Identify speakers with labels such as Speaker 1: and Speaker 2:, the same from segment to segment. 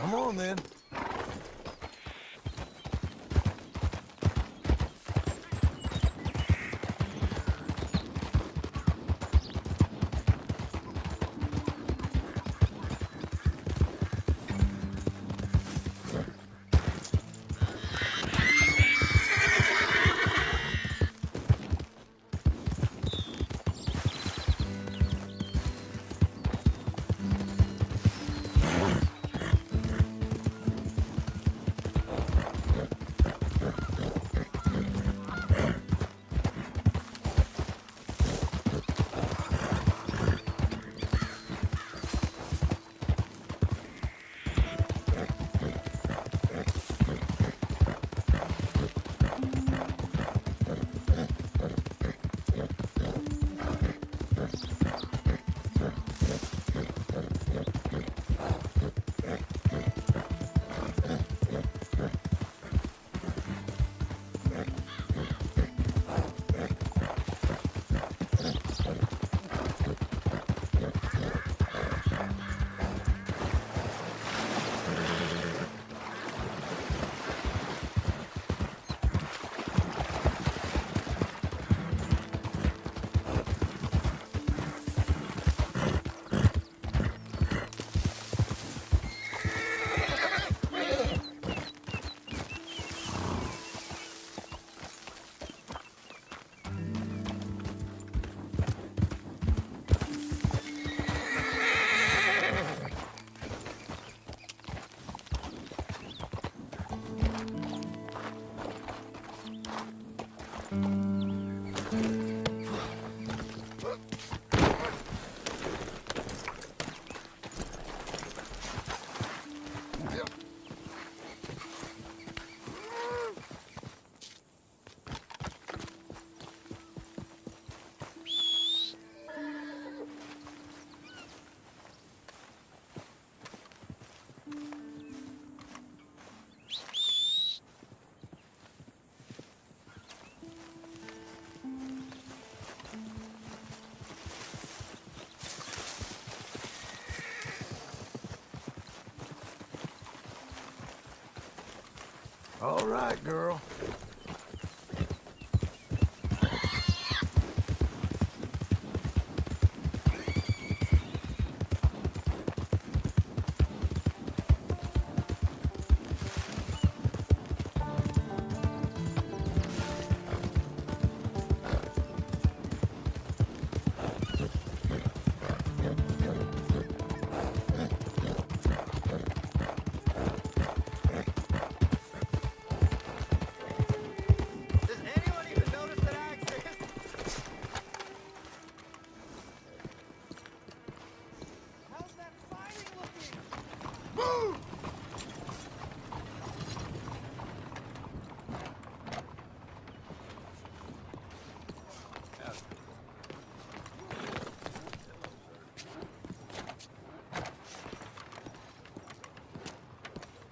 Speaker 1: Come on, then. All right, girl.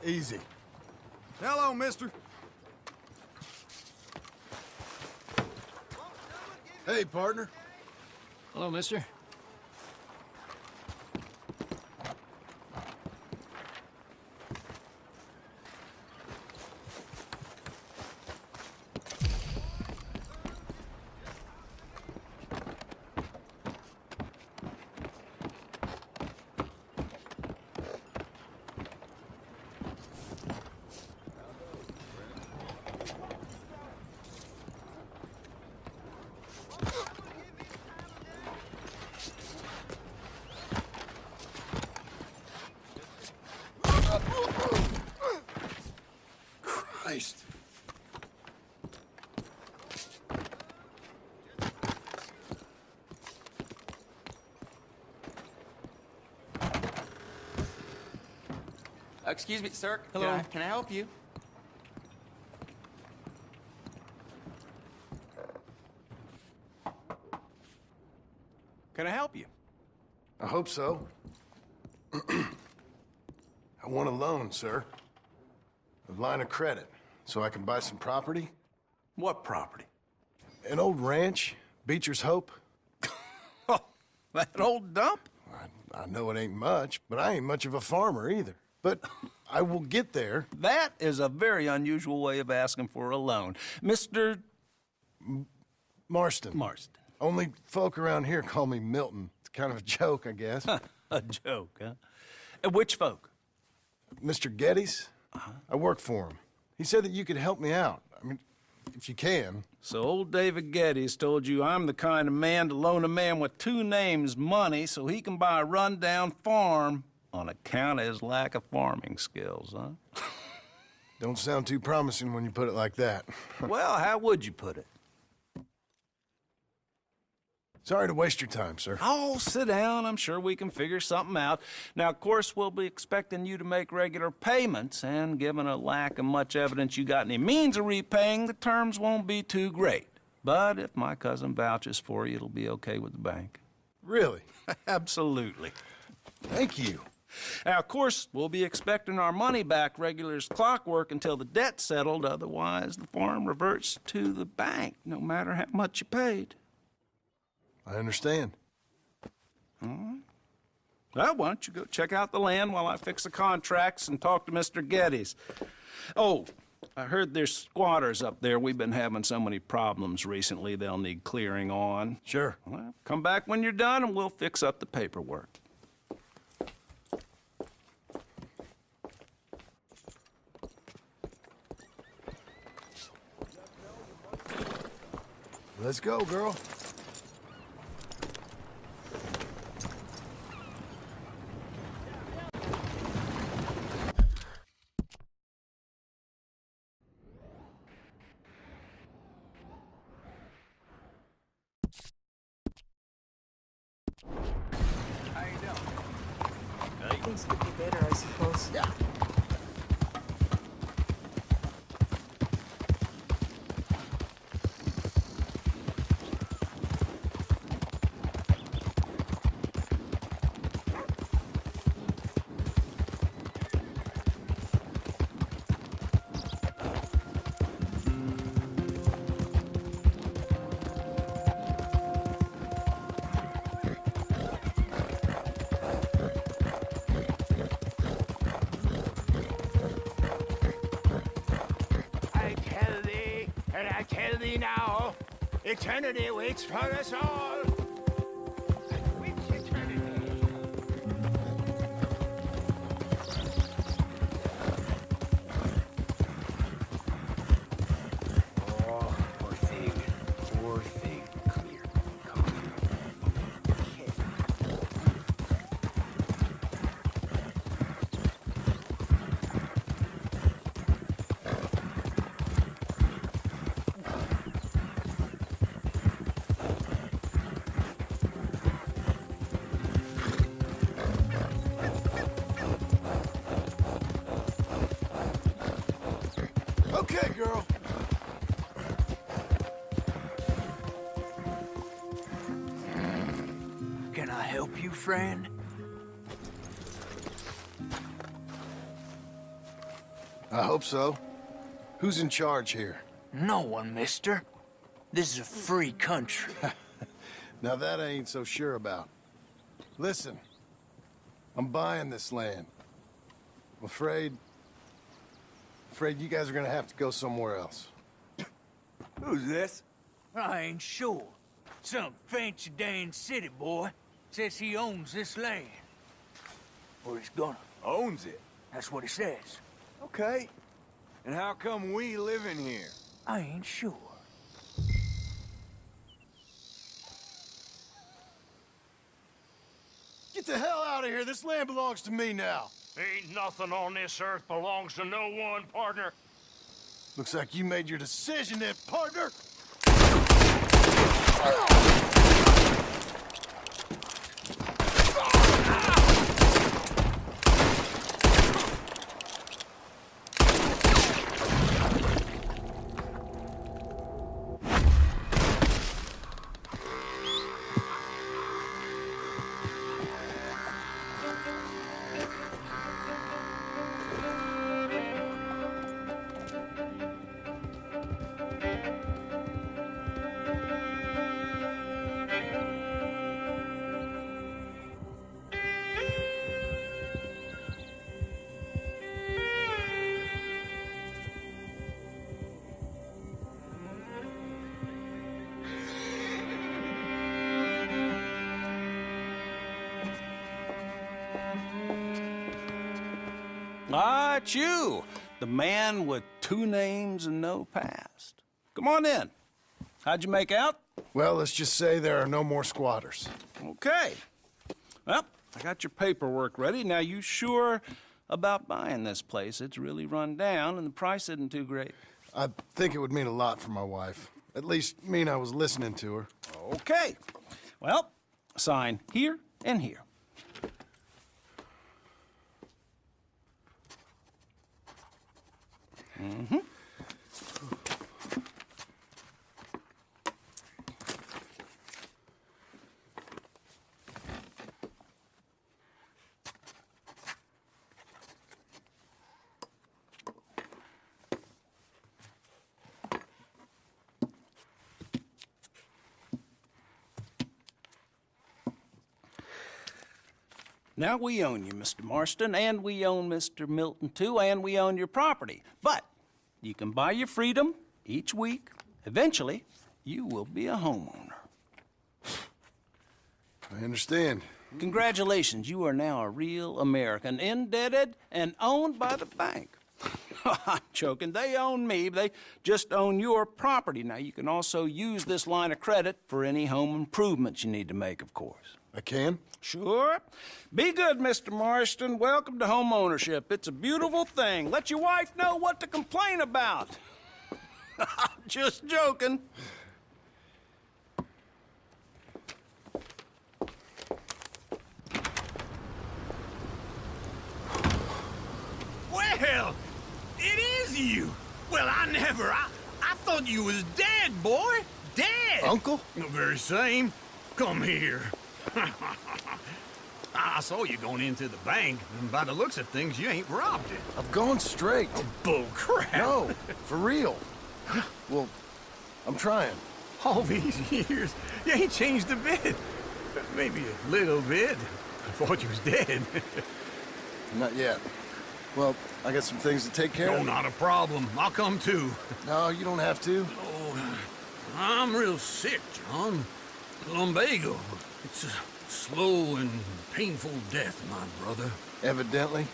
Speaker 1: Easy.
Speaker 2: Hello, mister.
Speaker 1: Hey, partner.
Speaker 3: Hello, mister.
Speaker 1: Christ.
Speaker 4: Excuse me, sir.
Speaker 3: Hello.
Speaker 4: Can I help you?
Speaker 2: Can I help you?
Speaker 1: I hope so. I want a loan, sir. A line of credit, so I can buy some property.
Speaker 2: What property?
Speaker 1: An old ranch, Beechers Hope.
Speaker 2: Oh, that old dump?
Speaker 1: I know it ain't much, but I ain't much of a farmer either. But I will get there.
Speaker 2: That is a very unusual way of asking for a loan. Mr.
Speaker 1: Marston.
Speaker 2: Marston.
Speaker 1: Only folk around here call me Milton. It's kind of a joke, I guess.
Speaker 2: A joke, huh? Which folk?
Speaker 1: Mr. Geddes? I work for him. He said that you could help me out. I mean, if you can.
Speaker 2: So old David Geddes told you I'm the kind of man to loan a man with two names money so he can buy a rundown farm on account of his lack of farming skills, huh?
Speaker 1: Don't sound too promising when you put it like that.
Speaker 2: Well, how would you put it?
Speaker 1: Sorry to waste your time, sir.
Speaker 2: Oh, sit down. I'm sure we can figure something out. Now, of course, we'll be expecting you to make regular payments, and given a lack of much evidence you got any means of repaying, the terms won't be too great. But if my cousin vouches for you, it'll be okay with the bank.
Speaker 1: Really?
Speaker 2: Absolutely.
Speaker 1: Thank you.
Speaker 2: Now, of course, we'll be expecting our money back regular as clockwork until the debt's settled. Otherwise, the farm reverts to the bank, no matter how much you paid.
Speaker 1: I understand.
Speaker 2: Well, why don't you go check out the land while I fix the contracts and talk to Mr. Geddes. Oh, I heard there's squatters up there. We've been having so many problems recently, they'll need clearing on.
Speaker 1: Sure.
Speaker 2: Well, come back when you're done and we'll fix up the paperwork.
Speaker 1: Let's go, girl.
Speaker 4: Things could be better, I suppose. Yeah.
Speaker 5: And I tell thee now, eternity waits for us all. Which eternity? Oh, poor thing. Poor thing. Come here. Come here. Okay.
Speaker 1: Okay, girl.
Speaker 5: Can I help you, friend?
Speaker 1: I hope so. Who's in charge here?
Speaker 5: No one, mister. This is a free country.
Speaker 1: Now that I ain't so sure about. Listen, I'm buying this land. I'm afraid you guys are gonna have to go somewhere else.
Speaker 5: Who's this? I ain't sure. Some fancy Dan city boy says he owns this land. Or he's gonna.
Speaker 6: Owns it.
Speaker 5: That's what he says.
Speaker 6: Okay. And how come we live in here?
Speaker 5: I ain't sure.
Speaker 1: Get the hell out of here. This land belongs to me now.
Speaker 7: Ain't nothing on this earth belongs to no one, partner.
Speaker 1: Looks like you made your decision then, partner.
Speaker 2: at you, the man with 2 names and no past. Come on in. How'd you make out?
Speaker 1: Well, let's just say there are no more squatters.
Speaker 2: Okay. Well, I got your paperwork ready. Now, you sure about buying this place? It's really run down, and the price isn't too great.
Speaker 1: I think it would mean a lot for my wife. At least mean I was listening to her.
Speaker 2: Okay. Well, sign here and here. Mm-hmm. Now, we own you, Mr. Marston, and we own Mr. Milton, too, and we own your property. But you can buy your freedom each week. Eventually, you will be a homeowner.
Speaker 1: I understand.
Speaker 2: Congratulations, you are now a real American, indebted and owned by the bank. I'm joking. They own me. They just own your property. Now, you can also use this line of credit for any home improvements you need to make, of course.
Speaker 1: I can?
Speaker 2: Sure. Be good, Mr. Marston. Welcome to home ownership. It's a beautiful thing. Let your wife know what to complain about. Just joking.
Speaker 8: Well, it is you. Well, I thought you was dead, boy. Dead.
Speaker 1: Uncle?
Speaker 8: The very same. Come here. I saw you going into the bank, and by the looks of things, you ain't robbed it.
Speaker 1: I've gone straight.
Speaker 8: Bull crap.
Speaker 1: No, for real. Well, I'm trying.
Speaker 8: All these years, you ain't changed a bit. Maybe a little bit. I thought you was dead.
Speaker 1: Not yet. Well, I got some things to take care
Speaker 8: No,
Speaker 1: of.
Speaker 8: not a problem. I'll come too.
Speaker 1: No, you don't have to.
Speaker 8: Oh, I'm real sick, John. Lumbago. It's a slow and painful death, my brother.
Speaker 1: Evidently.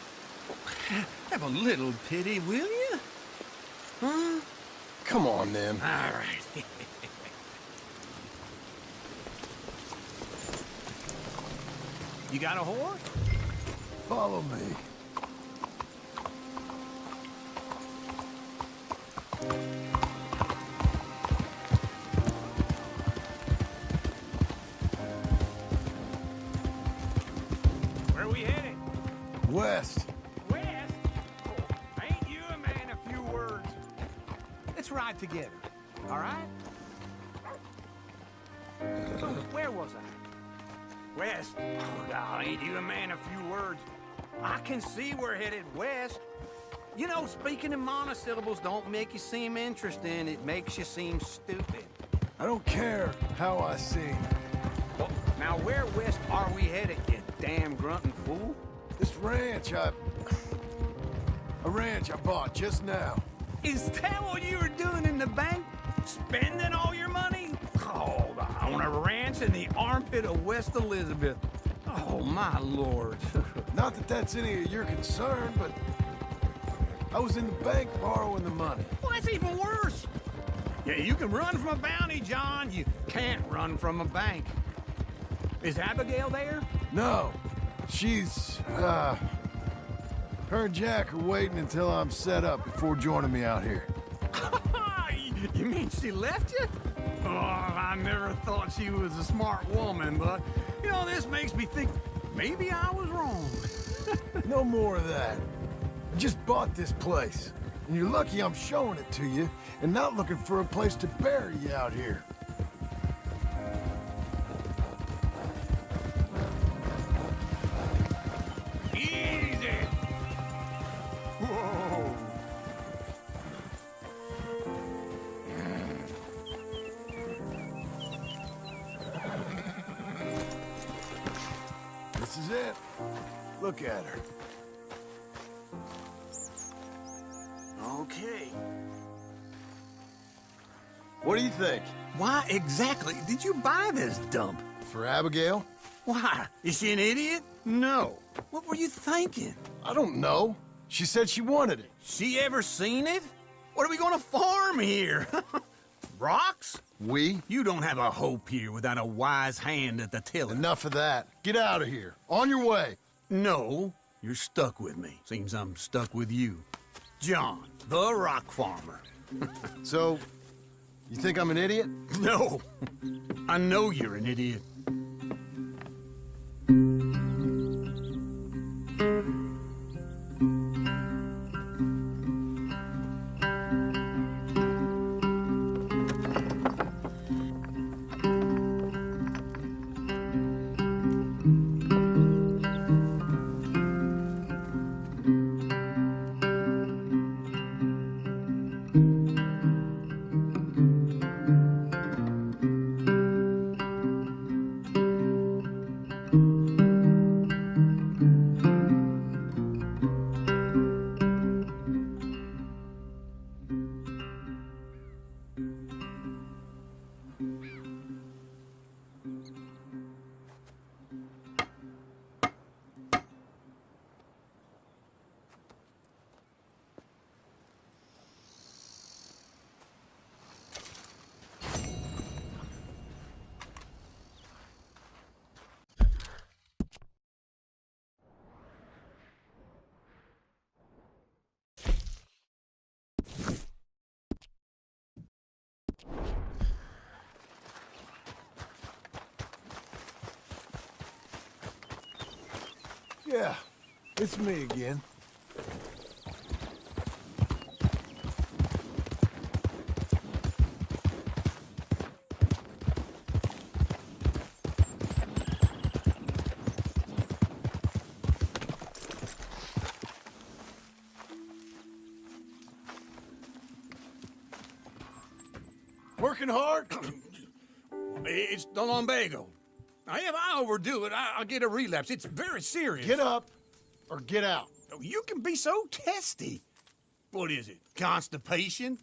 Speaker 8: Have a little pity, will you? Huh?
Speaker 1: Come on, then.
Speaker 8: All right. You got a horse?
Speaker 1: Follow me.
Speaker 8: Where we headed?
Speaker 1: West.
Speaker 8: West? Oh, ain't you a man of few words? Let's ride together, all right? Where was I? West. Oh, now, ain't you a man of few words? I can see we're headed west. You know, speaking in monosyllables don't make you seem interesting. It makes you seem stupid.
Speaker 1: I don't care how I sing.
Speaker 8: Well, now, where west are we headed, you damn grunting fool?
Speaker 1: This ranch I bought just now.
Speaker 8: Is that what you were doing in the bank? Spending all your money? Oh, on a ranch in the armpit of West Elizabeth. Oh, my lord.
Speaker 1: Not that that's any of your concern, but I was in the bank borrowing the money.
Speaker 8: Well, that's even worse. Yeah, you can run from a bounty, John. You can't run from a bank. Is Abigail there?
Speaker 1: No, she's, her and Jack are waiting until I'm set up before joining me out here.
Speaker 8: You mean she left you? Oh, I never thought she was a smart woman, but, you know, this makes me think maybe I was wrong.
Speaker 1: No more of that. I just bought this place, and you're lucky I'm showing it to you and not looking for a place to bury you out here.
Speaker 8: Easy. Whoa.
Speaker 1: This is it. Look at her.
Speaker 8: Okay.
Speaker 1: What do you think?
Speaker 8: Why exactly did you buy this dump?
Speaker 1: For Abigail?
Speaker 8: Why? Is she an idiot? No. What were you thinking?
Speaker 1: I don't know. She said she wanted it.
Speaker 8: She ever seen it? What are we gonna farm here? Rocks?
Speaker 1: We?
Speaker 8: You don't have a hope here without a wise hand at the tiller.
Speaker 1: Enough of that. Get out of here. On your way.
Speaker 8: No, you're stuck with me. Seems I'm stuck with you. John, the rock farmer.
Speaker 1: So, you think I'm an idiot?
Speaker 8: No, I know you're an idiot.
Speaker 1: Yeah, it's me again. Working hard?
Speaker 8: It's the lumbago. If I overdo it, I'll get a relapse. It's very serious.
Speaker 1: Get up or get out.
Speaker 8: You can be so testy. What is it, constipation?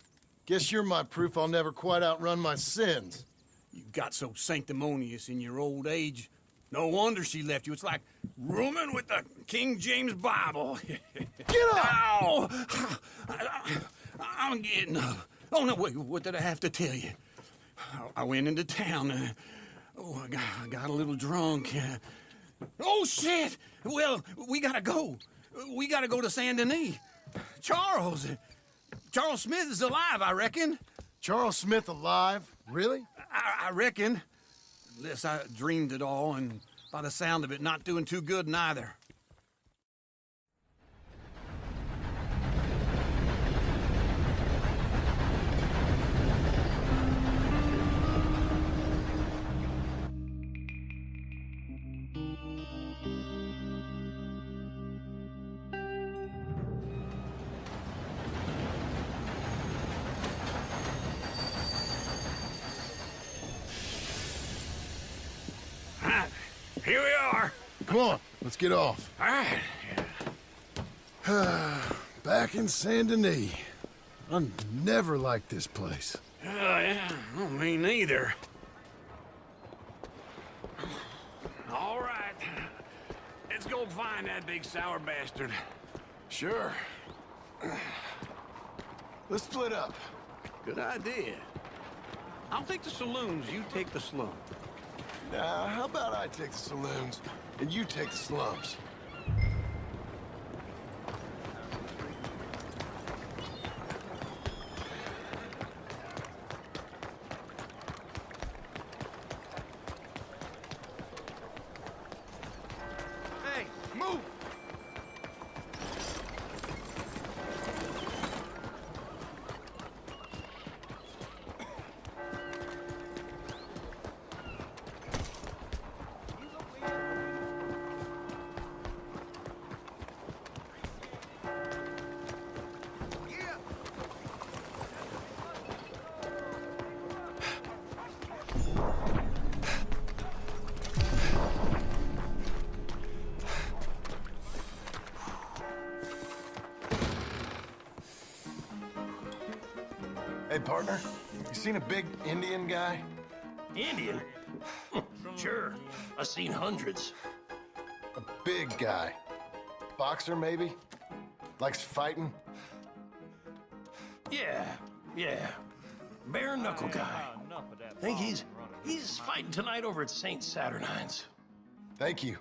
Speaker 1: Guess you're my proof I'll never quite outrun my sins.
Speaker 8: You got so sanctimonious in your old age. No wonder she left you. It's like rooming with the King James Bible.
Speaker 1: Get up!
Speaker 8: Ow! I'm getting up. Oh, no, wait, what did I have to tell you? I went into town. I got a little drunk. Oh, shit! Well, we gotta go. We gotta go to Saint Denis. Charles Smith is alive, I reckon.
Speaker 1: Charles Smith alive? Really?
Speaker 8: I reckon. Unless I dreamed it all, and by the sound of it, not doing too good neither.
Speaker 7: Here we are.
Speaker 1: Come on, let's get off.
Speaker 7: All right.
Speaker 1: Back in Saint Denis. I never liked this place.
Speaker 7: Yeah, well, me neither. All right. Let's go find that big sour bastard.
Speaker 1: Sure. Let's split up.
Speaker 8: Good idea. I'll take the saloons, you take the slum.
Speaker 1: Now, how about I take the saloons and you take the slums?
Speaker 8: Hey, move!
Speaker 1: Hey, partner, you seen a big Indian guy?
Speaker 7: Indian? Sure. I've seen hundreds.
Speaker 1: A big guy. Boxer, maybe? Likes fighting?
Speaker 9: Yeah. Bare knuckle guy. Think he's fighting tonight over at St. Saturnine's.
Speaker 1: Thank you.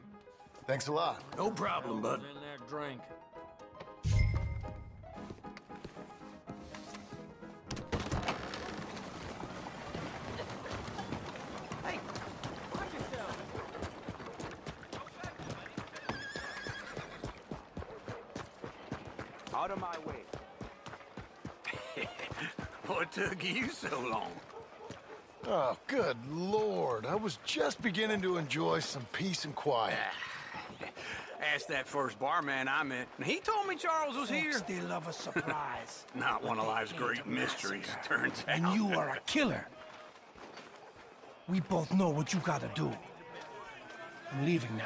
Speaker 1: Thanks a lot.
Speaker 9: No problem, bud.
Speaker 3: In there, drink.
Speaker 6: Out of my way.
Speaker 7: What took you so long?
Speaker 1: Oh, good Lord. I was just beginning to enjoy some peace and quiet.
Speaker 6: Asked that first barman I met, and he told me Charles was here.
Speaker 9: They love a surprise.
Speaker 7: Not one of life's great mysteries, turns out.
Speaker 9: And you are a killer. We both know what you gotta do. I'm leaving now.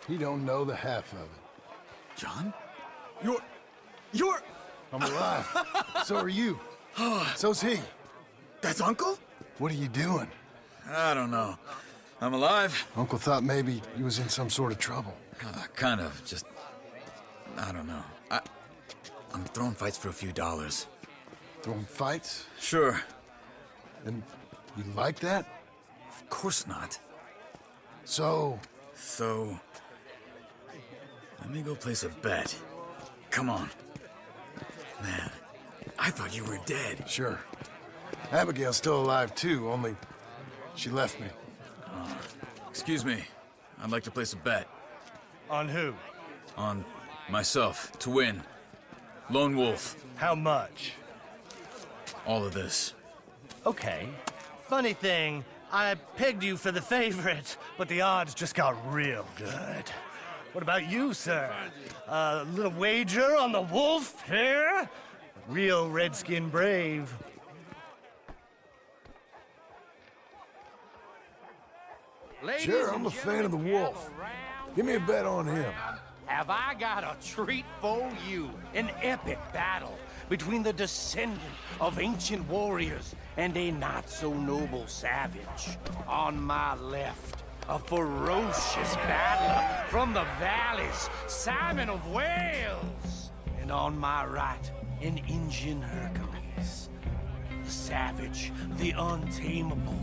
Speaker 1: He don't know the half of it.
Speaker 6: John?
Speaker 8: You're...
Speaker 1: I'm alive. So are you. So's he.
Speaker 8: That's Uncle?
Speaker 1: What are you doing?
Speaker 10: I don't know. I'm alive.
Speaker 1: Uncle thought maybe he was in some sort of trouble.
Speaker 10: Kind of. Just... I don't know. I'm throwing fights for a few dollars.
Speaker 1: Throwing fights?
Speaker 10: Sure.
Speaker 1: And you like that?
Speaker 10: Of course not.
Speaker 1: So...
Speaker 10: So... Let me go place a bet. Come on. Man, I thought you were dead.
Speaker 1: Sure. Abigail's still alive, too, only she left me.
Speaker 10: Excuse me. I'd like to place a bet.
Speaker 9: On who?
Speaker 10: On myself, to win. Lone Wolf.
Speaker 9: How much?
Speaker 10: All of this.
Speaker 9: Okay. Funny thing, I pegged you for the favorite, but the odds just got real good. What about you, sir? A little wager on the wolf here? Real redskin brave.
Speaker 1: Sure, I'm a fan of the wolf. Give me a bet on him.
Speaker 8: Have I got a treat for you? An epic battle between the descendant of ancient warriors and a not-so-noble savage. On my left, a ferocious battler from the valleys, Simon of Wales. And on my right, an Indian Hercules. The savage, the untamable,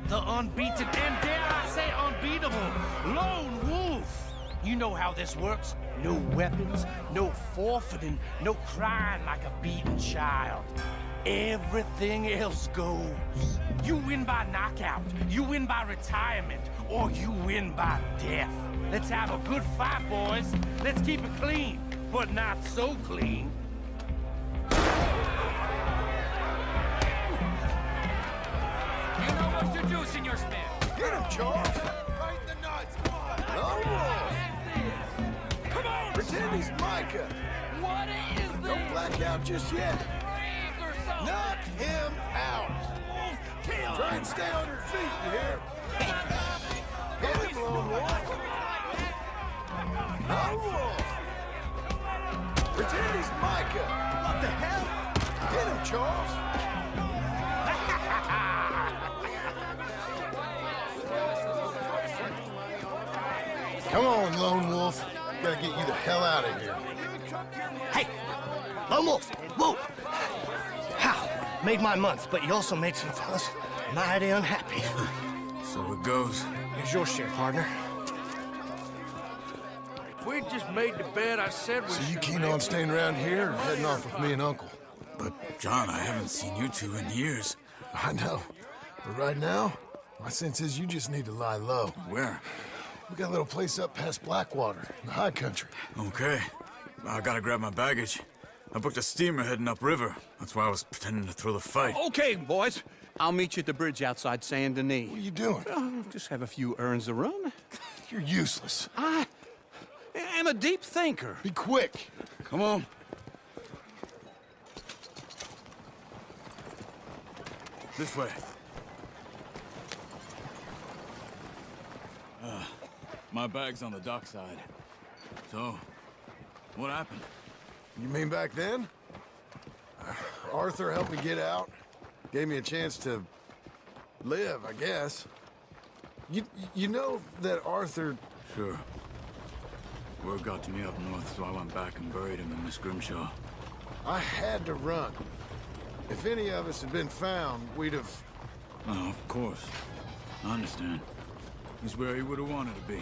Speaker 8: the unbeaten, and dare I say unbeatable, Lone Wolf. You know how this works. No weapons, no forfeiting, no crying like a beaten child. Everything else goes. You win by knockout, you win by retirement, or you win by death. Let's have a good fight, boys. Let's keep it clean, but not so clean. You know what you're juicing your smith.
Speaker 1: Get him, Charles! Right in the nuts! Lone Wolf!
Speaker 8: Come on!
Speaker 1: Pretend he's Micah!
Speaker 8: What is this?
Speaker 1: Don't black out just yet.
Speaker 8: Freak or something?
Speaker 1: Knock him out! Try and stay on your feet, you hear? Get him, Lone Wolf! Lone Wolf! Pretend he's Micah! What the hell? Get him, Charles! Come on, Lone Wolf. Gotta get you the hell out of here.
Speaker 9: Hey! Lone Wolf! Whoa! How? Made my month, but you also made some fellas mighty unhappy.
Speaker 10: So it goes.
Speaker 9: Here's your share, partner.
Speaker 3: We just made the bed I said we
Speaker 1: So you
Speaker 3: should
Speaker 1: keen
Speaker 3: make.
Speaker 1: on staying around here or heading off with me and Uncle?
Speaker 10: But, John, I haven't seen you two in years.
Speaker 1: I know. But right now, my sense is you just need to lie low.
Speaker 10: Where?
Speaker 1: We got a little place up past Blackwater, in the high country.
Speaker 10: Okay. I gotta grab my baggage. I booked a steamer heading upriver. That's why I was pretending to throw the fight.
Speaker 8: Okay, boys. I'll meet you at the bridge outside Saint Denis.
Speaker 1: What are you doing?
Speaker 8: Just have a few errands to run.
Speaker 1: You're useless.
Speaker 8: I am a deep thinker.
Speaker 1: Be quick.
Speaker 10: Come on. This way. My bag's on the dockside. So, what happened?
Speaker 1: You mean back then? Arthur helped me get out. Gave me a chance to live, I guess. You know that Arthur...
Speaker 10: Sure. Word got to me up north, so I went back and buried him in Miss Grimshaw.
Speaker 1: I had to run. If any of us had been found, we'd have...
Speaker 10: Oh, of course. I understand. He's where he would have wanted to be.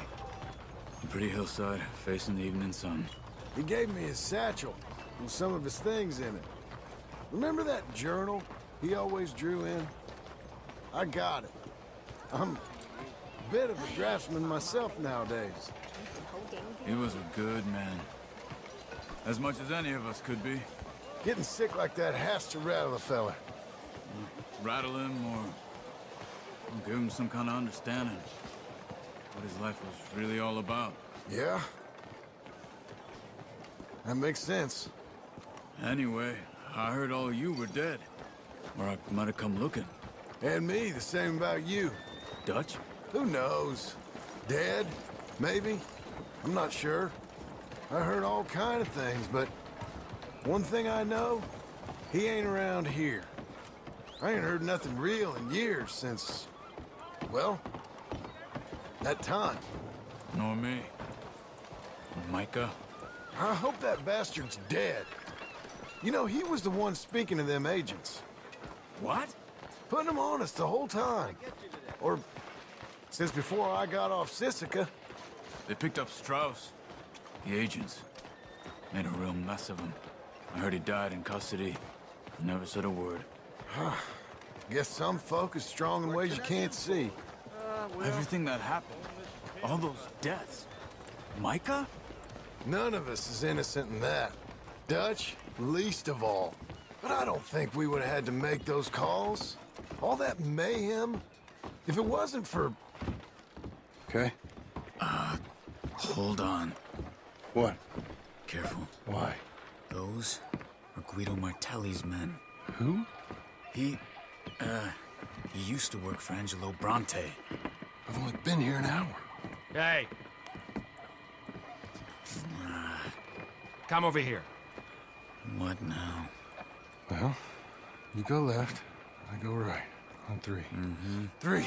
Speaker 10: A pretty hillside, facing the evening sun.
Speaker 1: He gave me his satchel with some of his things in it. Remember that journal he always drew in? I got it. I'm a bit of a draftsman myself nowadays.
Speaker 10: He was a good man. As much as any of us could be.
Speaker 1: Getting sick like that has to rattle a fella.
Speaker 10: Rattle him or give him some kind of understanding. What his life was really all about.
Speaker 1: Yeah? That makes sense.
Speaker 10: Anyway, I heard all of you were dead. Or I might have come looking.
Speaker 1: And me, the same about you.
Speaker 10: Dutch?
Speaker 1: Who knows? Dead? Maybe? I'm not sure. I heard all kind of things, but one thing I know, he ain't around here. I ain't heard nothing real in years since, well, that time.
Speaker 10: Nor me. Micah?
Speaker 1: I hope that bastard's dead. You know, he was the one speaking to them agents.
Speaker 10: What?
Speaker 1: Putting them on us the whole time. Or since before I got off Sisika.
Speaker 10: They picked up Strauss. The agents. Made a real mess of him. I heard he died in custody. Never said a word.
Speaker 1: Guess some folk is strong in ways you can't see.
Speaker 10: Everything that happened. All those deaths. Micah?
Speaker 1: None of us is innocent in that. Dutch, least of all. But I don't think we would have had to make those calls. All that mayhem. If it wasn't for... Okay.
Speaker 10: Hold on.
Speaker 1: What?
Speaker 10: Careful.
Speaker 1: Why?
Speaker 10: Those are Guido Martelli's men.
Speaker 1: Who?
Speaker 10: He used to work for Angelo Bronte.
Speaker 1: I've only been here an hour.
Speaker 3: Hey. Come over here.
Speaker 10: What now?
Speaker 1: Well, you go left, I go right. On three. Mm-hmm. Three.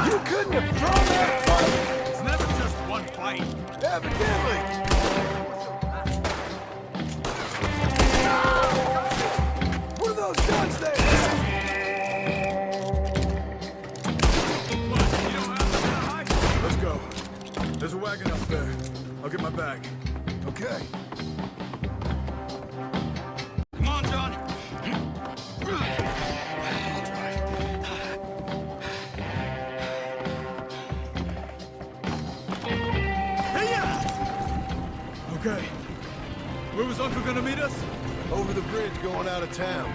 Speaker 1: You couldn't have thrown that!
Speaker 10: It's never just one fight.
Speaker 1: Evidently! What are those guns there?
Speaker 10: What? You don't have to hide? Let's go. There's a wagon up there. I'll get my bag.
Speaker 1: Okay.
Speaker 10: Come on, John. Okay. Where was Uncle gonna meet us?
Speaker 1: Over the bridge going out of town.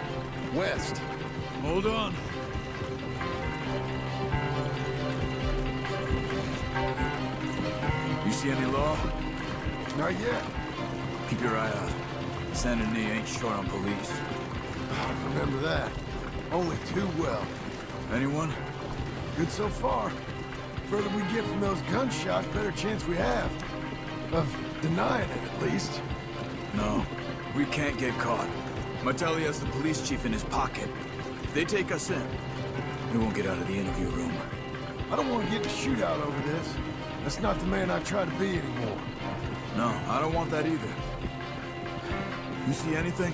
Speaker 1: West.
Speaker 10: Hold on. You see any law?
Speaker 1: Not yet.
Speaker 10: Keep your eye out. Saint Denis ain't short on police.
Speaker 1: I remember that. Only too well.
Speaker 10: Anyone?
Speaker 1: Good so far. Further we get from those gunshots, better chance we have. Of denying it, at least.
Speaker 10: No. We can't get caught. Martelli has the police chief in his pocket. If they take us in, we won't get out of the interview room.
Speaker 1: I don't want to get in a shootout over this. That's not the man I try to be anymore.
Speaker 10: No, I don't want that either. You see anything?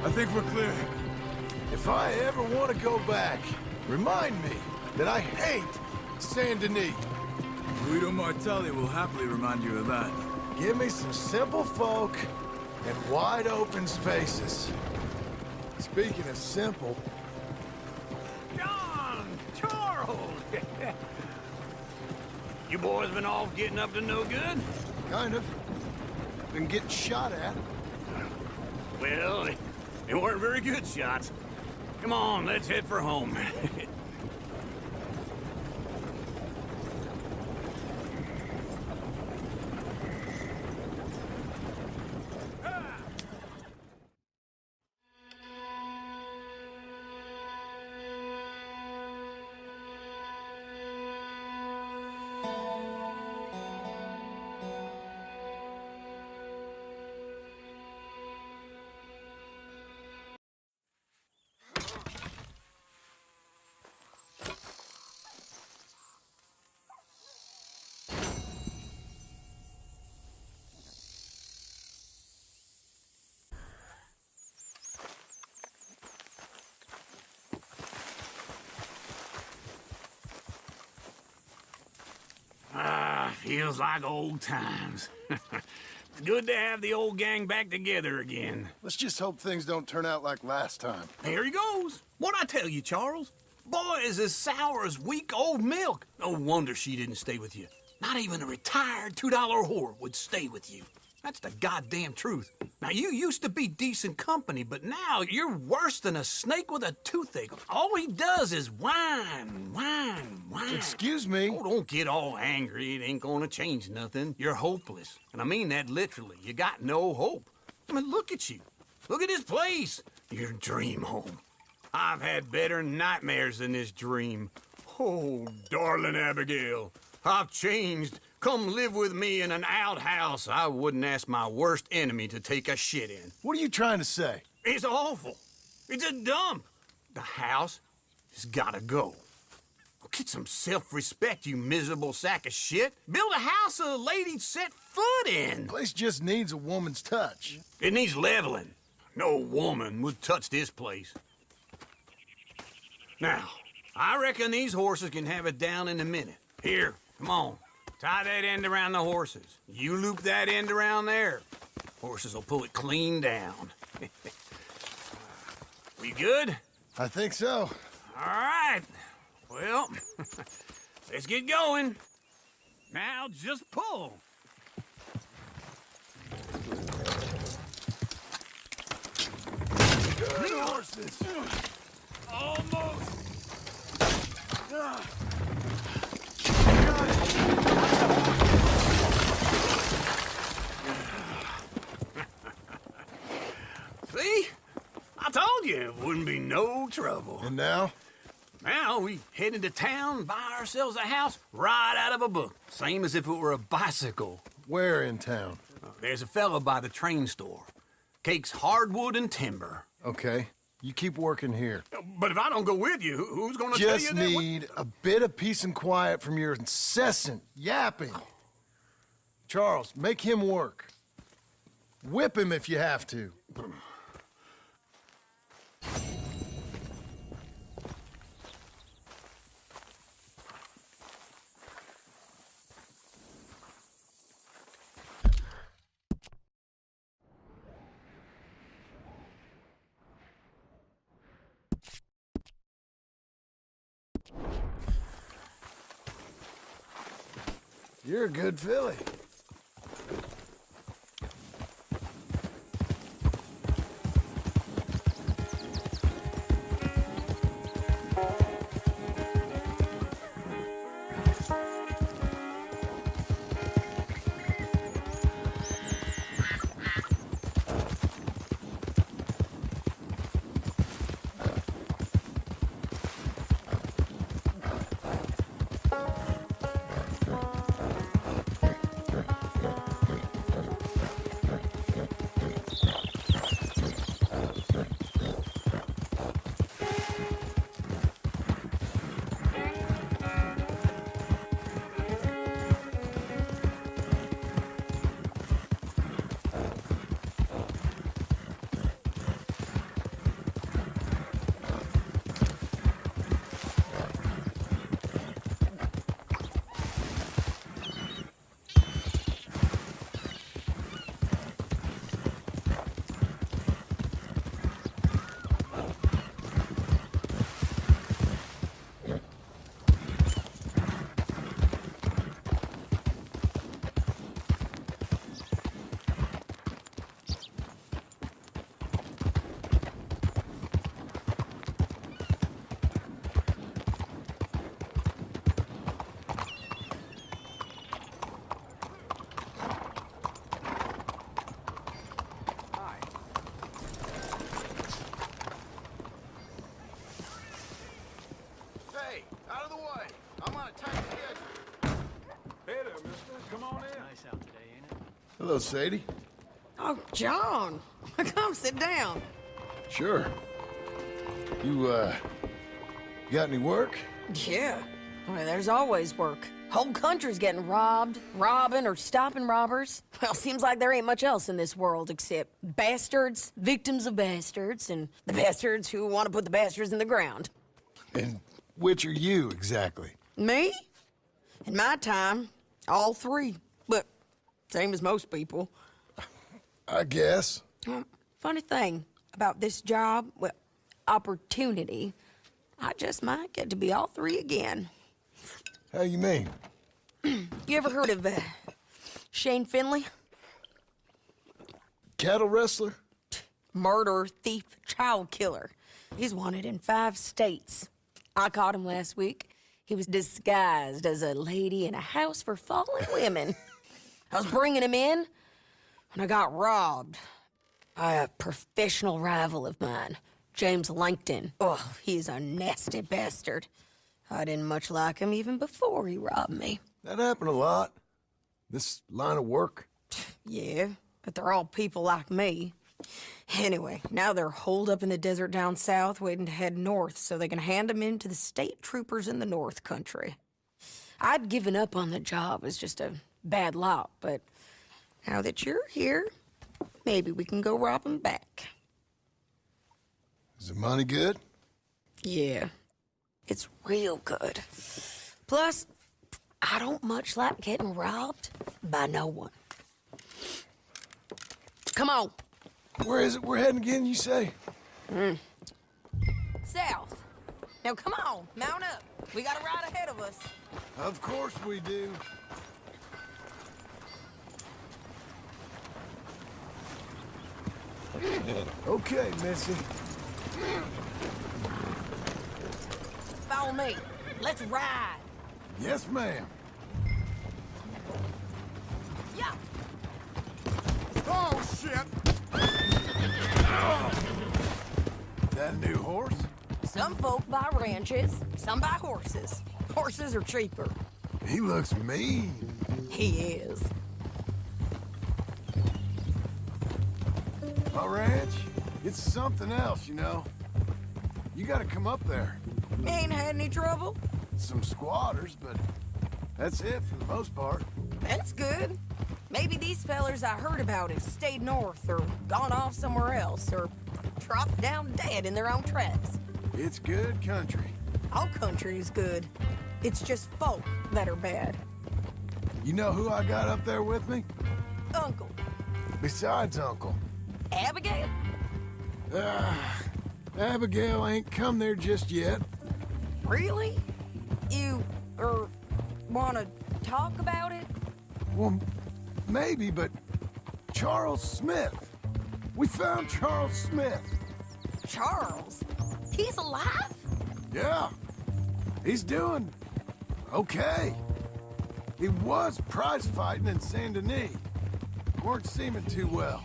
Speaker 10: I think we're clear.
Speaker 1: If I ever want to go back, remind me that I hate Saint Denis.
Speaker 10: Guido Martelli will happily remind you of that.
Speaker 1: Give me some simple folk and wide open spaces. Speaking of simple...
Speaker 6: John! Charles! You boys been all getting up to no good?
Speaker 1: Kind of. Been getting shot at.
Speaker 6: Well, they weren't very good shots. Come on, let's head for home.
Speaker 7: Feels like old times. It's good to have the old gang back together again.
Speaker 1: Let's just hope things don't turn out like last time.
Speaker 8: Here he goes. What'd I tell you, Charles? Boy is as sour as week-old milk. No wonder she didn't stay with you. Not even a retired $2 whore would stay with you. That's the goddamn truth. Now, you used to be decent company, but now you're worse than a snake with a toothache. All he does is whine.
Speaker 1: Excuse me?
Speaker 8: Oh, don't get all angry. It ain't gonna change nothing. You're hopeless. And I mean that literally. You got no hope. I mean, look at you. Look at this place. Your dream home. I've had better nightmares than this dream. Oh, darling Abigail, I've changed. Come live with me in an outhouse I wouldn't ask my worst enemy to take a shit in.
Speaker 1: What are you trying to say?
Speaker 8: It's awful. It's a dump. The house has gotta go. Get some self-respect, you miserable sack of shit. Build a house a lady'd set foot in.
Speaker 1: The place just needs a woman's touch.
Speaker 8: It needs leveling. No woman would touch this place. Now, I reckon these horses can have it down in a minute. Here, come on. Tie that end around the horses. You loop that end around there. Horses will pull it clean down. We good?
Speaker 1: I think so.
Speaker 8: All right. Well, let's get going. Now just pull.
Speaker 1: Good horses.
Speaker 8: Almost. See? I told you it wouldn't be no trouble.
Speaker 1: And now?
Speaker 8: Now we head into town, buy ourselves a house right out of a book. Same as if it were a bicycle.
Speaker 1: Where in town?
Speaker 8: There's a fella by the train store. Cakes hardwood and timber.
Speaker 1: Okay. You keep working here.
Speaker 8: But if I don't go with you, who's gonna tell you
Speaker 1: Just
Speaker 8: that?
Speaker 1: need a bit of peace and quiet from your incessant yapping. Charles, make him work. Whip him if you have to. You're a good filly. Hello, Sadie.
Speaker 4: Oh, John. Come sit down.
Speaker 1: Sure. You got any work?
Speaker 4: Yeah. I mean, there's always work. Whole country's getting robbed, robbing, or stopping robbers. Well, seems like there ain't much else in this world except bastards, victims of bastards, and the bastards who want to put the bastards in the ground.
Speaker 1: And which are you, exactly?
Speaker 4: Me? In my time, All three, but same as most people.
Speaker 1: I guess.
Speaker 4: Funny thing about this job, well, opportunity, I just might get to be all three again.
Speaker 1: How you mean?
Speaker 4: You ever heard of Shane Finley?
Speaker 1: Cattle wrestler?
Speaker 4: Murderer, thief, child killer. He's wanted in 5 states. I caught him last week. He was disguised as a lady in a house for fallen women. I was bringing him in, and I got robbed by a professional rival of mine, James Langton. Oh, he's a nasty bastard. I didn't much like him even before he robbed me.
Speaker 1: That happened a lot. This line of work.
Speaker 4: Yeah, but they're all people like me. Anyway, now they're holed up in the desert down south, waiting to head north so they can hand them in to the state troopers in the north country. I'd given up on the job as just a bad lot, but now that you're here, maybe we can go rob them back.
Speaker 1: Is the money good?
Speaker 4: Yeah, it's real good. Plus, I don't much like getting robbed by no one. Come on.
Speaker 1: Where is it we're heading again, you say?
Speaker 4: South. Now come on, mount up. We got a ride ahead of us.
Speaker 1: Of course we do. Okay, Missy.
Speaker 4: Follow me. Let's ride.
Speaker 1: Yes, ma'am.
Speaker 4: Yeah.
Speaker 1: Oh, shit! That a new horse?
Speaker 4: Some folk buy ranches, some buy horses. Horses are cheaper.
Speaker 1: He looks mean.
Speaker 4: He is.
Speaker 1: My ranch, it's something else, you know. You gotta come up there.
Speaker 4: Ain't had any trouble?
Speaker 1: Some squatters, but that's it for the most part.
Speaker 4: That's good. Maybe these fellers I heard about have stayed north or gone off somewhere else or dropped down dead in their own tracks.
Speaker 1: It's good country.
Speaker 4: All country is good. It's just folk that are bad.
Speaker 1: You know who I got up there with me?
Speaker 4: Uncle.
Speaker 1: Besides Uncle.
Speaker 4: Abigail?
Speaker 1: Abigail ain't come there just yet.
Speaker 4: Really? You, wanna talk about it?
Speaker 1: Well, maybe, but Charles Smith. We found Charles Smith.
Speaker 4: Charles? He's alive?
Speaker 1: Yeah. He's doing okay. He was prize fighting in Saint Denis. Weren't seeming too well.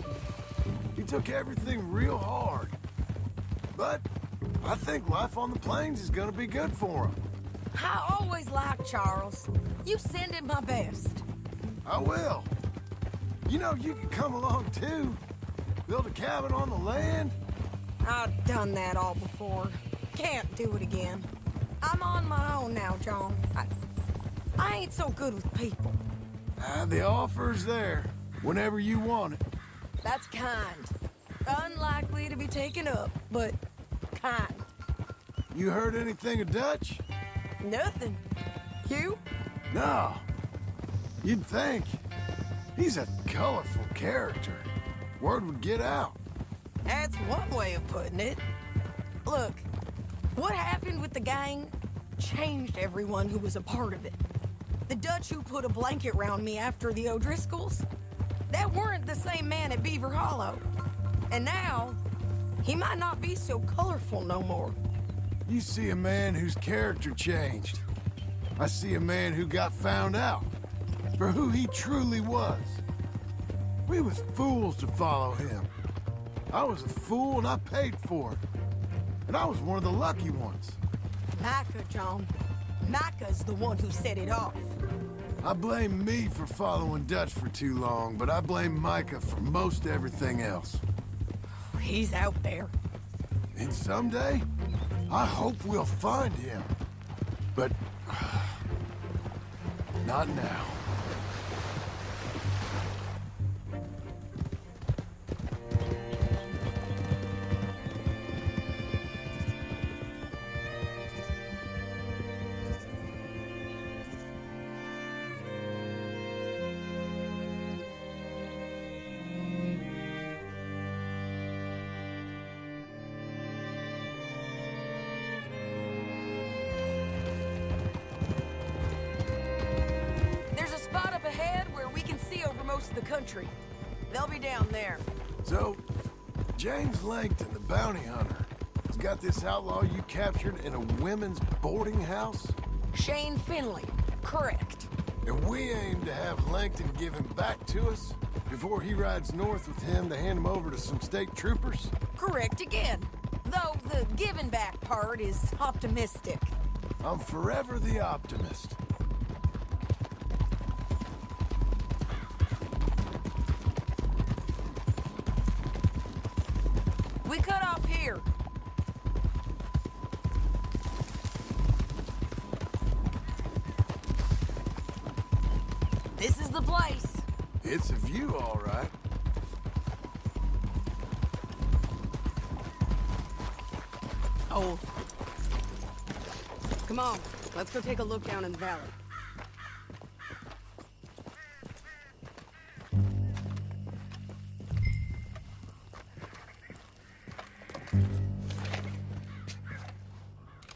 Speaker 1: He took everything real hard. But I think life on the plains is gonna be good for him.
Speaker 4: I always liked Charles. You send him my best.
Speaker 1: I will. You know, you can come along too. Build a cabin on the land.
Speaker 4: I've done that all before. Can't do it again. I'm on my own now, John. I ain't so good with people.
Speaker 1: The offer's there whenever you want it.
Speaker 4: That's kind. Unlikely to be taken up, but kind.
Speaker 1: You heard anything of Dutch?
Speaker 4: Nothing. You?
Speaker 1: No. You'd think. He's a colorful character. Word would get out.
Speaker 4: That's one way of putting it. Look, what happened with the gang changed everyone who was a part of it. The Dutch who put a blanket round me after the O'Driscolls, that weren't the same man at Beaver Hollow. And now, he might not be so colorful no more.
Speaker 1: You see a man whose character changed. I see a man who got found out for who he truly was. We was fools to follow him. I was a fool and I paid for it. And I was one of the lucky ones.
Speaker 4: Micah, John. Micah's the one who set it off.
Speaker 1: I blame me for following Dutch for too long, but I blame Micah for most everything else.
Speaker 4: He's out there.
Speaker 1: And someday, I hope we'll find him. But not now.
Speaker 4: rest of the country. They'll be down there.
Speaker 1: So, James Langton, the bounty hunter, has got this outlaw you captured in a women's boarding house?
Speaker 4: Shane Finley, correct.
Speaker 1: And we aim to have Langton give him back to us before he rides north with him to hand him over to some state troopers?
Speaker 4: Correct again. Though the giving back part is optimistic.
Speaker 1: I'm forever the optimist.
Speaker 4: We cut off here. This is the place.
Speaker 1: It's a view, all right.
Speaker 4: Oh. Come on, let's go take a look down in the valley.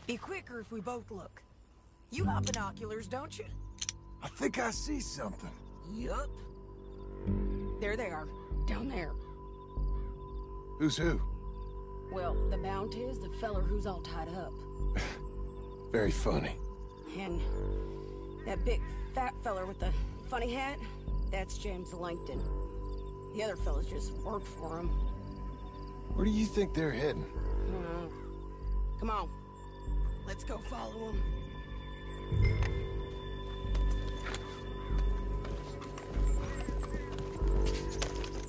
Speaker 4: Be quicker if we both look. You got binoculars, don't you?
Speaker 1: I think I see something.
Speaker 4: Yup. There they are, down there.
Speaker 1: Who's who?
Speaker 4: Well, the bounty is the feller who's all tied up.
Speaker 1: Very funny.
Speaker 4: And that big fat feller with the funny hat, that's James Langton. The other fellas just work for him.
Speaker 1: Where do you think they're heading?
Speaker 4: Come on, let's go follow them.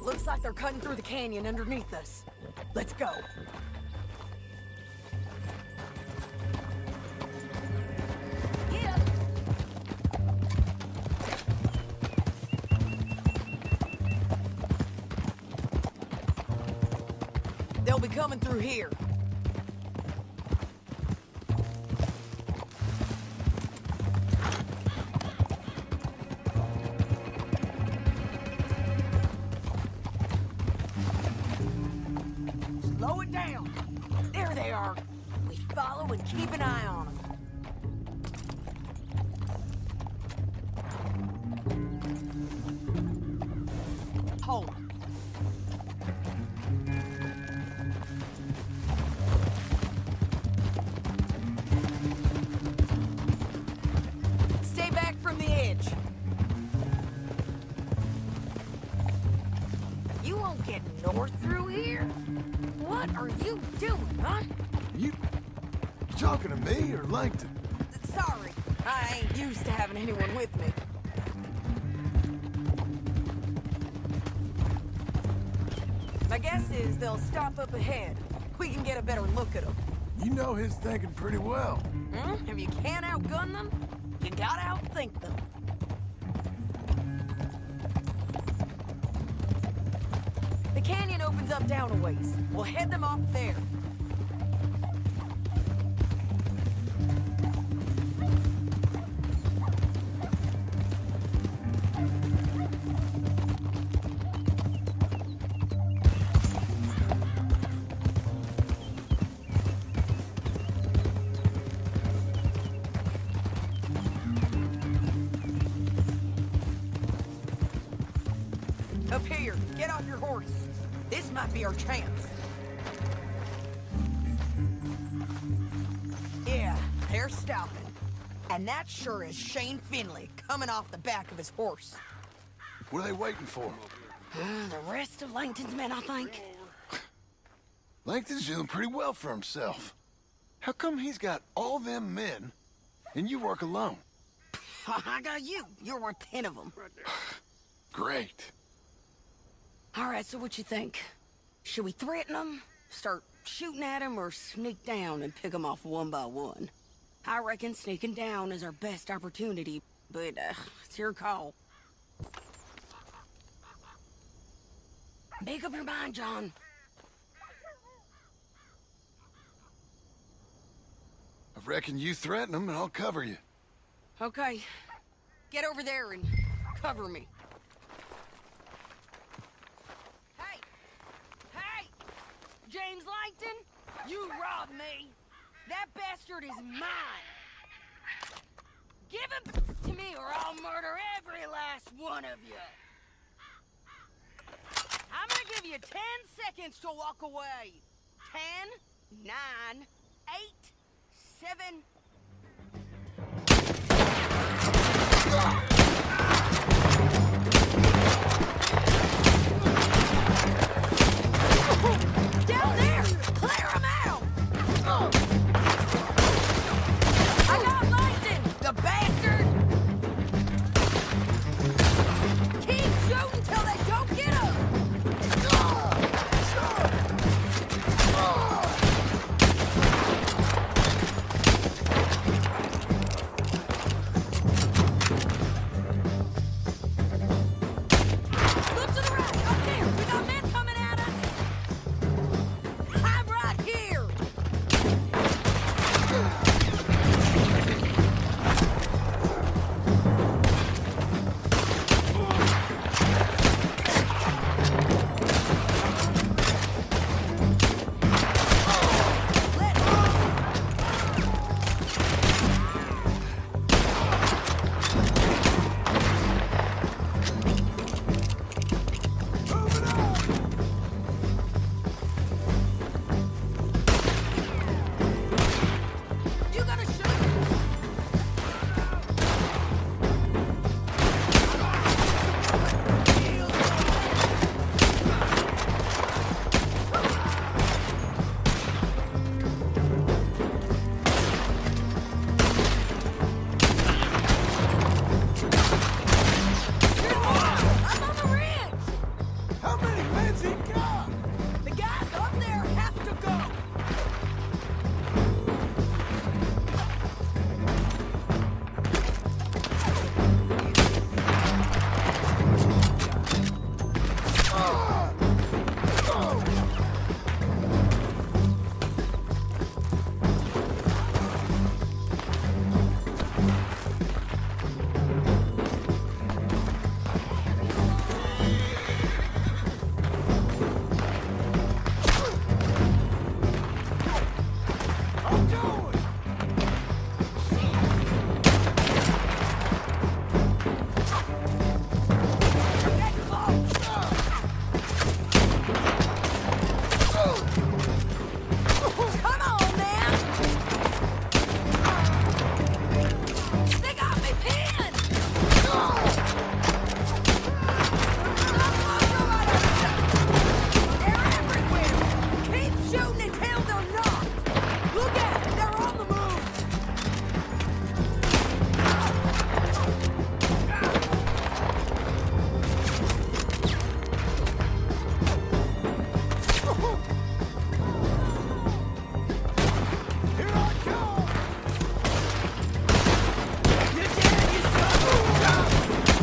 Speaker 4: Looks like they're cutting through the canyon underneath us. Let's go. Yeah. They'll be coming through here. Slow it down. There they are. We follow and keep an eye on them. Hold. Stay back from the edge. You won't get north through here. What are you doing, huh?
Speaker 1: You talking to me or Langton?
Speaker 4: Sorry, I ain't used to having anyone with me. My guess is they'll stop up ahead. We can get a better look at them.
Speaker 1: You know his thinking pretty well.
Speaker 4: If you can't outgun them, you gotta outthink them. The canyon opens up down a ways. We'll head them off there. Up here, get off your horse. This might be our chance. Yeah, they're stopping. And that sure is Shane Finley coming off the back of his horse.
Speaker 1: What are they waiting for?
Speaker 4: The rest of Langton's men, I think.
Speaker 1: Langton's doing pretty well for himself. How come he's got all them men and you work alone?
Speaker 4: I got you. You're worth 10 of them.
Speaker 1: Great.
Speaker 4: All right, so what you think? Should we threaten them, start shooting at them, or sneak down and pick them off one by one? I reckon sneaking down is our best opportunity, but it's your call. Make up your mind, John.
Speaker 1: I reckon you threaten them and I'll cover you.
Speaker 4: Okay. Get over there and cover me. Hey! Hey! James Langton, you robbed me. That bastard is mine. Give him to me or I'll murder every last one of you. I'm gonna give you 10 seconds to walk away. 10, 9, 8, 7... Down there! Clear them out! I got Langton, the bastard! Keep shooting till they don't get up! Look to the right, up there! We got men coming at us! I'm right here! You gotta shoot! I'm on the ridge!
Speaker 1: How many men's he got?
Speaker 4: The guys up there have to go!
Speaker 1: I'm going!
Speaker 4: Get close! Come on, man! They got me pinned! They're everywhere! Keep shooting until they're knocked! Look out! They're on the move!
Speaker 1: Here I come!
Speaker 4: You did, you son!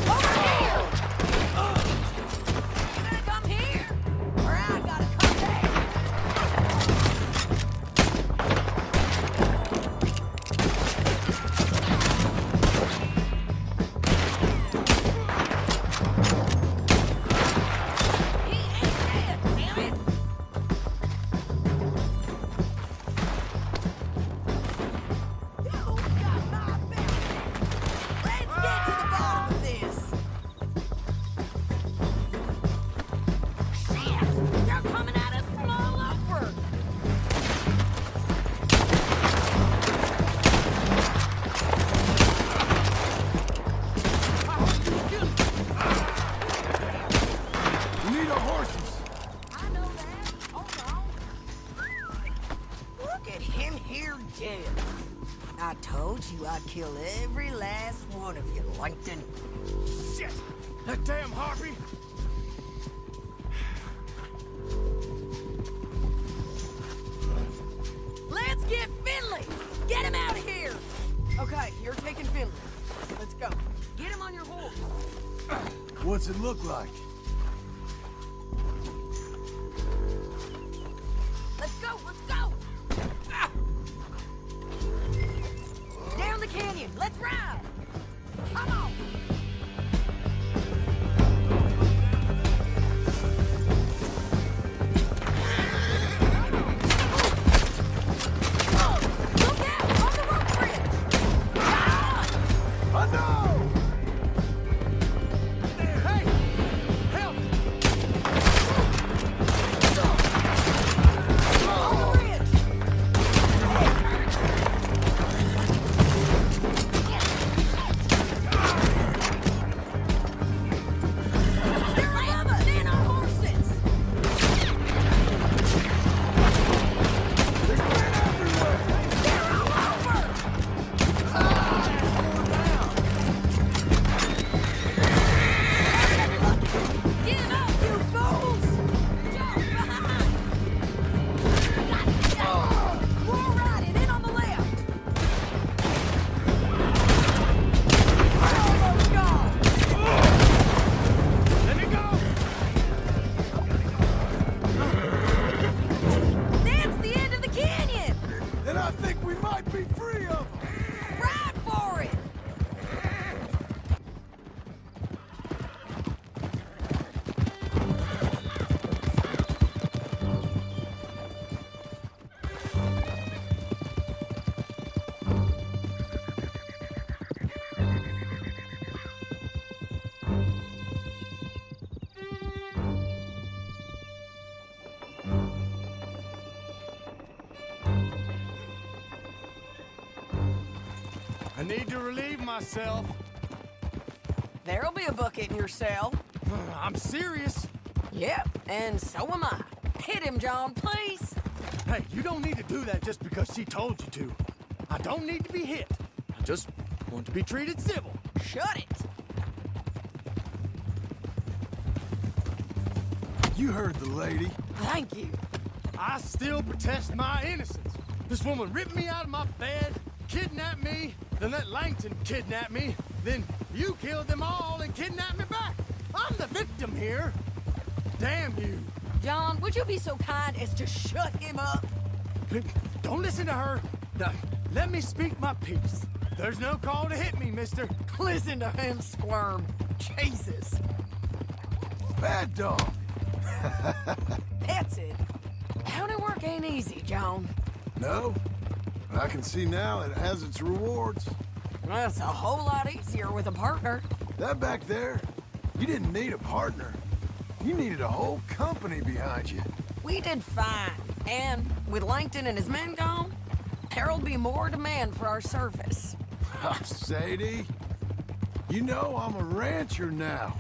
Speaker 4: Over here! You gonna come here? Or I gotta come there? He ain't dead, damn it! You got my back! Let's get to the bottom of this! Shit! They're coming at us from all over!
Speaker 1: We need our horses.
Speaker 4: I know that. Hold on. Look at him here dead. I told you I'd kill every last one of you, Langton.
Speaker 3: Shit! That damn harpy!
Speaker 4: Let's get Finley! Get him out of here! Okay, you're taking Finley. Let's go. Get him on your horse.
Speaker 1: What's it look like?
Speaker 4: Let's go, let's go! Ah! Down the canyon, let's ride! Come on! Look out! On the rope bridge! Ah!
Speaker 1: I know!
Speaker 3: Hey! Help! I need to relieve myself.
Speaker 4: There'll be a bucket in your cell.
Speaker 3: I'm serious.
Speaker 4: Yep, and so am I. Hit him, John, please.
Speaker 3: Hey, you don't need to do that just because she told you to. I don't need to be hit. I just want to be treated civil.
Speaker 4: Shut it.
Speaker 1: You heard the lady.
Speaker 4: Thank you.
Speaker 3: I still protest my innocence. This woman ripped me out of my bed, kidnapped me, then let Langton kidnap me, then you killed them all and kidnapped me back. I'm the victim here. Damn you.
Speaker 4: John, would you be so kind as to shut him up?
Speaker 3: Don't listen to her. No, let me speak my piece. There's no call to hit me, mister.
Speaker 4: Listen to him squirm. Jesus.
Speaker 1: Bad dog.
Speaker 4: That's it. County work ain't easy, John.
Speaker 1: No, but I can see now it has its rewards.
Speaker 4: That's a whole lot easier with a partner.
Speaker 1: That back there, you didn't need a partner. You needed a whole company behind you.
Speaker 4: We did fine. And with Langton and his men gone, there'll be more demand for our service.
Speaker 1: Sadie, you know I'm a rancher now.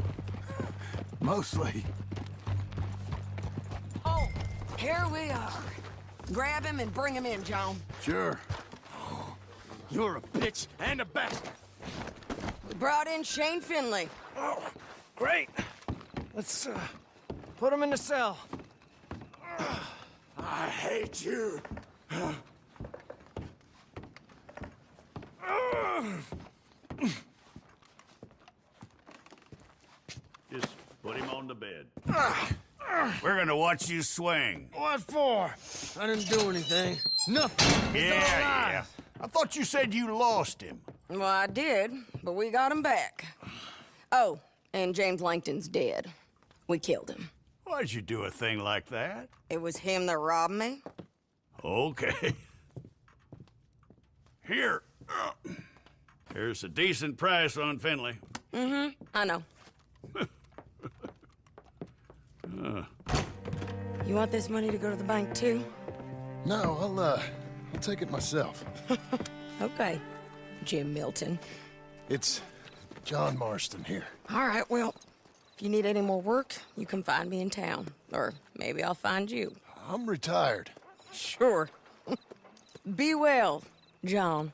Speaker 1: Mostly.
Speaker 4: Oh, here we are. Grab him and bring him in, John.
Speaker 1: Sure.
Speaker 3: You're a bitch and a bastard.
Speaker 4: We brought in Shane Finley.
Speaker 9: Oh, great. Let's put him in the cell.
Speaker 3: I hate you.
Speaker 6: Just put him on the bed. We're gonna watch you swing.
Speaker 9: What for? I didn't do anything. Nothing.
Speaker 6: Yeah. I thought you said you lost him.
Speaker 4: Well, I did, but we got him back. Oh, and James Langton's dead. We killed him.
Speaker 6: Why'd you do a thing like that?
Speaker 4: It was him that robbed me.
Speaker 6: Okay. Here. Here's a decent price on Finley.
Speaker 4: I know. You want this money to go to the bank, too?
Speaker 1: No, I'll take it myself.
Speaker 4: Okay, Jim Milton.
Speaker 1: It's John Marston here.
Speaker 4: All right, well, if you need any more work, you can find me in town. Or maybe I'll find you.
Speaker 1: I'm retired.
Speaker 4: Sure. Be well, John.